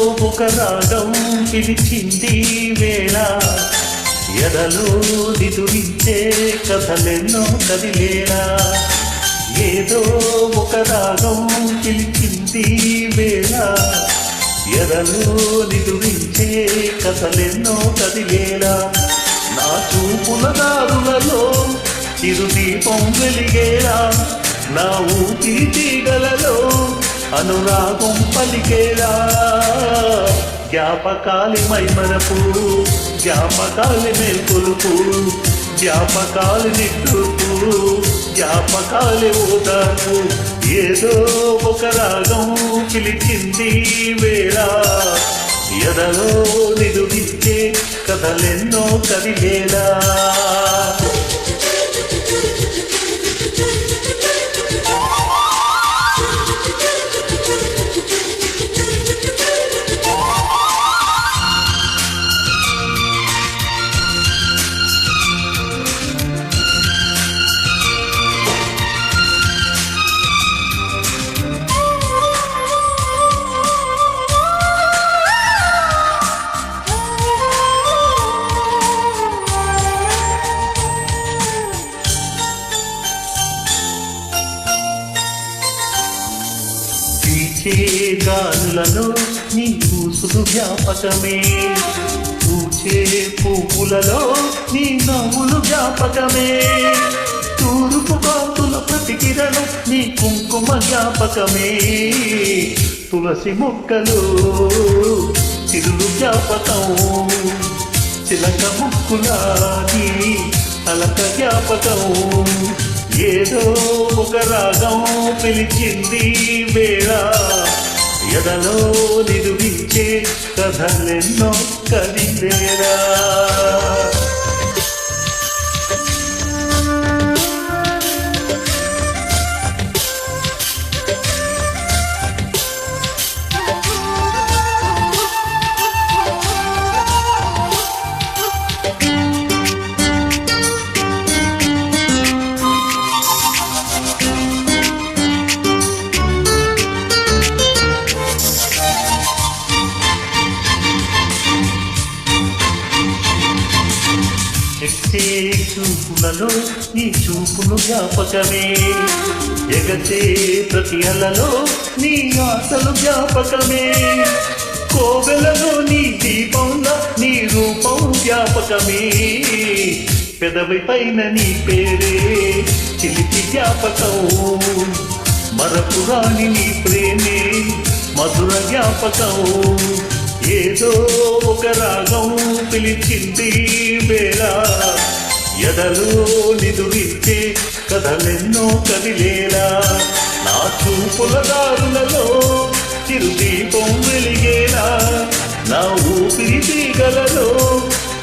ఒక రాగం పిలిచింది వేళ ఎదలో నిదురించే కథలెన్నో కదిలేలా ఏదో ఒక రాగం పిలిచింది వేళ ఎదలో నిదురించే కథలెన్నో కదిలేలా నా చూపుల దారులలో చిరుదీపం వెలిగేలా నా ఊపిరి తీగలలో అనురాగం పలికేలా జ్ఞాపకాలి మైమరపు జ్ఞాపకాలి మేల్కొలుపు జ్ఞాపకాలి నిట్టూర్పు జ్ఞాపకాలి ఓదార్పు ఏదో ఒక రాగం పిలిచింది వేళ ఎదలో నిదురించే కథలెన్నో కదిలేలా గానులలో నీ పూసులు జ్ఞాపకమే పూచే పువ్వులలో నీ నవ్వులు జ్ఞాపకమే తూర్పు కాంతుల ప్రతికిరణం నీ కుంకుమ జ్ఞాపకమే తులసి మొక్కలు చిరులు జ్ఞాపకం చిలక ముక్కులా నీ అలక జ్ఞాపకం ఏదో ఒక రాగం పిలిచింది వేళ ఎదలో నిదురించే కథలెన్నో కదిలేలా చూపులలో నీ చూపును జ్ఞాపకమే ఎగచే ప్రతి అలలో నీ ఆశలు జ్ఞాపకమే కోవెలలో నీ దీపంలో నీ రూపం జ్ఞాపకమే పెదవి పైన నీ పేరే చిలిపి జ్ఞాపకం మరపురాని నీ ప్రేమే మధుర జ్ఞాపకం ఏదో ఒక రాగం పిలిచింది వేళ ఎదలో నిదురించే కథలెన్నో కదిలేలా నా చూపుల దారులలో చిరుదీపం వెలిగేలా నా ఊపిరి తీగలలో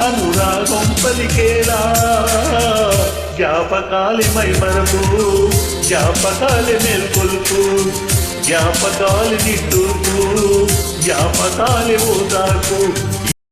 అనురాగం పలికేలా జ్ఞాపకాలి మైమరపు జ్ఞాపకాలి మేల్కొలుపు జ్ఞాపకాలి నిట్టూర్పు జ్ఞాపకాలి ఓదార్పు